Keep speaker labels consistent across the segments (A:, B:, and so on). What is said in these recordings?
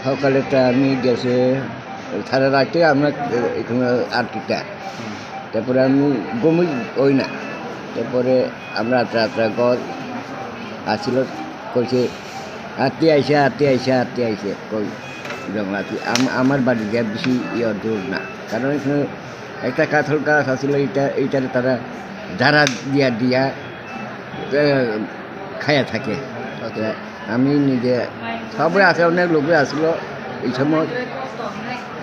A: সকালেটা আমি গেছে সারা রাতে আমরা এখানে আটটা, তারপরে আমি গমি ওই না, তারপরে আমরা রাত্রা ঘর আসছিল কইছে হাতি আইসে কই জঙ্গলাতি আমার বাড়ি গিয়ে বেশি দূর না, কারণ এখানে একটা কাঁঠাল গাছ আসছিল, এইটারে তারা ধারা দিয়া খাইয়া থাকে। আমি নিজে সবাই আসে, অনেক লোকে আসলো এই সময়,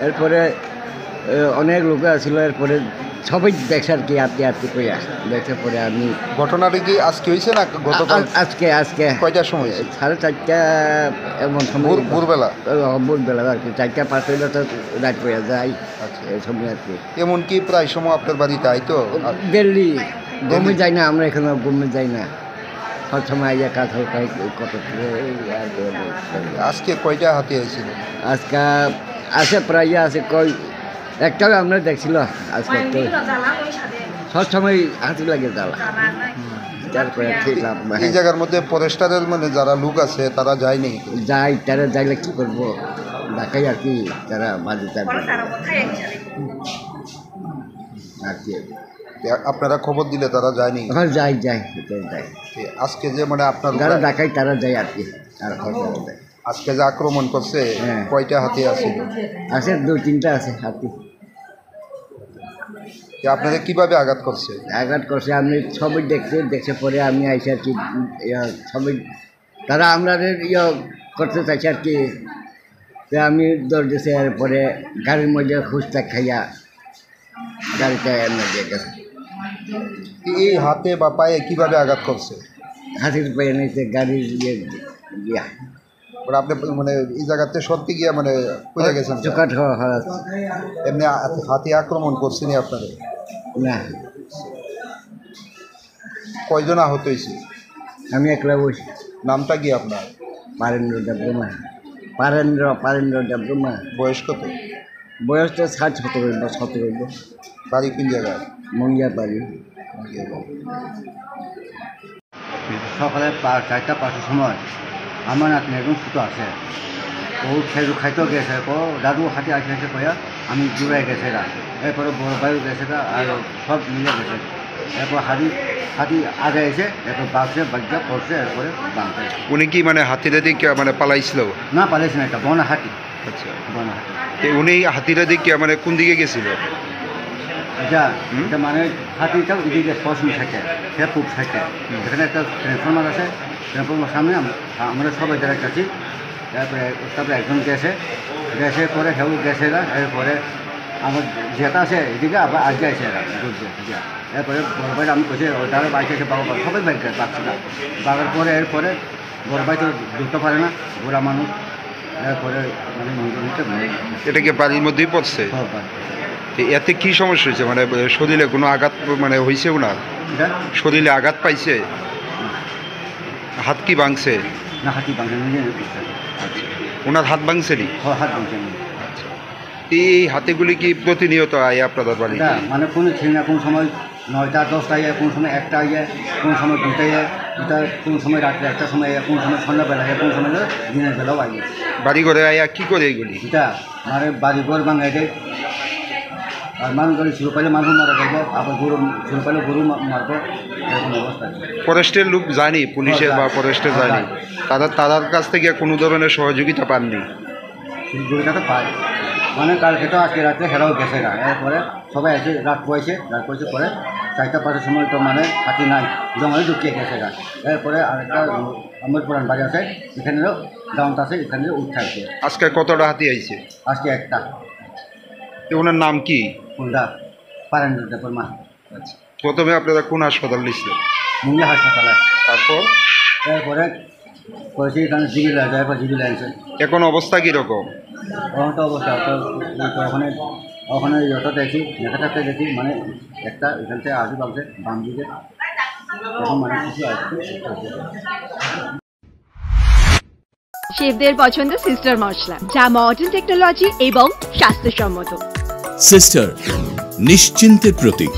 A: এরপরে অনেক লোকে আসলো, এরপরে সবাই দেখছে আর কি আটতে কইয়া দেখে পরে আমি
B: ঘটনাটা কি আজকে হয়েছে না গতকাল?
A: আজকে
B: কয়টার সময়?
A: 4:30 এমন সময়,
B: ভোরবেলা
A: আর কি 4-5 হইলে তো রাত পড়ে যায় এই সময় আর কি।
B: এমন কি প্রায় সময় আপনার বাড়িতে আইতো?
A: দিল্লি গমে যাই না, আমরা এখানে গমে যাই না, সব সময় আইয়া কাঁঠাল খাই কত।
B: আজকে কয়টা হাতি হয়েছিল?
A: আজকে আছে প্রায় আছে কই একটাও আমরা দেখছিল আজকে, সব সময় হাতি লাগে জ্বালা। তারপরে
B: এই জায়গার মধ্যে ফরেস্টারের মানে যারা লোক আছে তারা যায়নি?
A: যাই, তারা যাইলে কি করবো, দেখাই আর কি, তারা বাজে থাকবে আর কি।
B: আপনারা খবর দিলে তারা যায়নি?
A: হ্যাঁ যাই।
B: আজকে যে মানে আপনার
A: যারা দেখাই তারা যায় আর কি। আর
B: আজকে যে আক্রমণ করছে কয়টা হাতি আছে?
A: 2-3টা আছে হাতি।
B: আপনাদের কিভাবে আঘাত করছে?
A: আমি সবাই দেখছে পরে আমি আইসি আর কি, সবাই তারা আমাদের করতে চাইছে আর কি, আমি দৌড় দিয়েছি, এরপরে গাড়ির মধ্যে খুঁজতে খাইয়া গাড়িটা এনে দিয়ে গেছে।
B: এই হাতে বা পায়ে কিভাবে আঘাত করছে?
A: হাতির পায়ে নিতে গাড়ির গিয়া
B: আপনি মানে এই জায়গাতে সত্যি গিয়া মানে কোথায় গেছেন?
A: চোখাট
B: এমনি হাতি আক্রমণ করছেনি আপনাদের?
A: না।
B: কয়জন আহত হয়েছে?
A: আমি একলা বসি।
B: নামটা কি আপনার?
A: পারেন্দ্র দেবরুমা।
B: বয়স কত?
A: বয়সটা 60-70।
B: বাড়ি কোন জায়গায়?
A: মঙ্গিয়া বাড়ি। সকালে 4টা-5টার সময় আমার নাতনি একদম ছোটো আছে, ও খেজুর খাইতেও গেছে, দাদু হাতি আসে কয়া আমি জুড়াই গেছে গা, এরপরে বড় ভাইও গেছে গা, আর সব মিলে গেছে। এরপর হাতি আগে এসে এরপর বাঘে বাচ্চা পড়ছে, এরপরে বাঘে।
B: উনি কি মানে হাতিরা দিকে মানে পালাইছিল?
A: না, পালাইছে না, একটা বনা হাতি।
B: আচ্ছা,
A: বনা হাতি।
B: উনি হাতিরা দিকে মানে কোন দিকে গেছিল?
A: এটা মানে হাতিটাও এদিকে পশ্চিম থাকে, সে পূব থাকে, এখানে একটা ট্রান্সফর্মার আছে, ট্রান্সফর্মার সামনে আমরা সবাই যারা কাছি। তারপরে একজন গেছে পরে সেও গেছে না, এরপরে আমার যেটা আছে এদিকে আবার আজকে আছে এরপরে বড় ভাই আমি কইছি তারা বাইক এসে পাবো, সবাই বাইক পাচ্ছি না, পাওয়ার পরে এরপরে বড় ভাই তো ঢুকতে পারে না, বুড়া মানুষ, এরপরে মানে
B: এটা কি বাড়ির মধ্যেই পড়ছে? এতে কি সমস্যা হয়েছে, মানে শরীরে কোনো আঘাত মানে হয়েছে? ওনার শরীরে আঘাত পাইছে? হাত কি ভাঙছে?
A: না, হাতি ভাঙছে।
B: আচ্ছা, ওনার হাত ভাঙছে নি?
A: হাত ভাঙছে।
B: আচ্ছা, এই হাতিগুলি কি প্রতিনিয়ত আয় আপনাদের বাড়ি?
A: মানে কোনো ঠিক না, কোন সময় 9টা-10টা আইয়া, কোন সময় 1টা আইয়া, কোন সময় 2টা আইয়া, কোন সময় রাত্রে 1টার সময় আইয়া, কোন সময় সন্ধ্যাবেলা আইয়া, কোন সময় দিনের বেলাও আইয়া।
B: বাড়ি ঘরে আইয়া কি করে এগুলি?
A: মানে বাড়ি ঘর ভাঙাই দেয়, আর মানুষ যদি শুরু পাইলে মানুষ মারা যাবো, আবার গরু শুরু পাইলে গরু মারবো, এরকম অবস্থা।
B: ফরেস্টের লোক যায়নি? পুলিশের বা ফরেস্টের যায়নি? তাদের কাছ থেকে কোনো ধরনের সহযোগিতা পাননি?
A: গরুটা তো পায়, মানে কালকে তো আজকে রাত্রে হেরাও গেছে না, এরপরে সবাই এসে রাত পয়সে পরে 4টা-5টার সময় তো মানে হাতি নাই, জঙ্গলে ঢুকিয়ে গেছে গা। এরপরে আরেকটা আমার পুরান বাড়ি আছে, এখানেও গ্রাউন্ড আছে, এখানে উঠতে আছে।
B: আজকে কতটা হাতি আইছে?
A: আজকে একটা।
B: ওনার নাম কি?
A: কোনটা? পারেন্দ্র দেবরুমা।
B: আচ্ছা, প্রথমে আপনারা কোন হাসপাতাল নিচ্ছিল?
A: মুঙ্গিয়া হাসপাতালে।
B: তারপর
A: এরপরে কয়েছে এখানে জিবি আছে, এরপর জিবি আনছে।
B: এখন অবস্থা কীরকম?
A: এখন তো অবস্থা ওখানে যত দেখি নেতাটাতে দেখি, মানে একটা এখান থেকে আজু বাজে বাম দিকে, এখন মানে কিছু আসছে।
C: শেফদের পছন্দ সিস্টার মশলা, যা মডার্ন টেকনোলজি এবং স্বাস্থ্যসম্মত।
D: সিস্টার, নিশ্চিন্তের প্রতীক।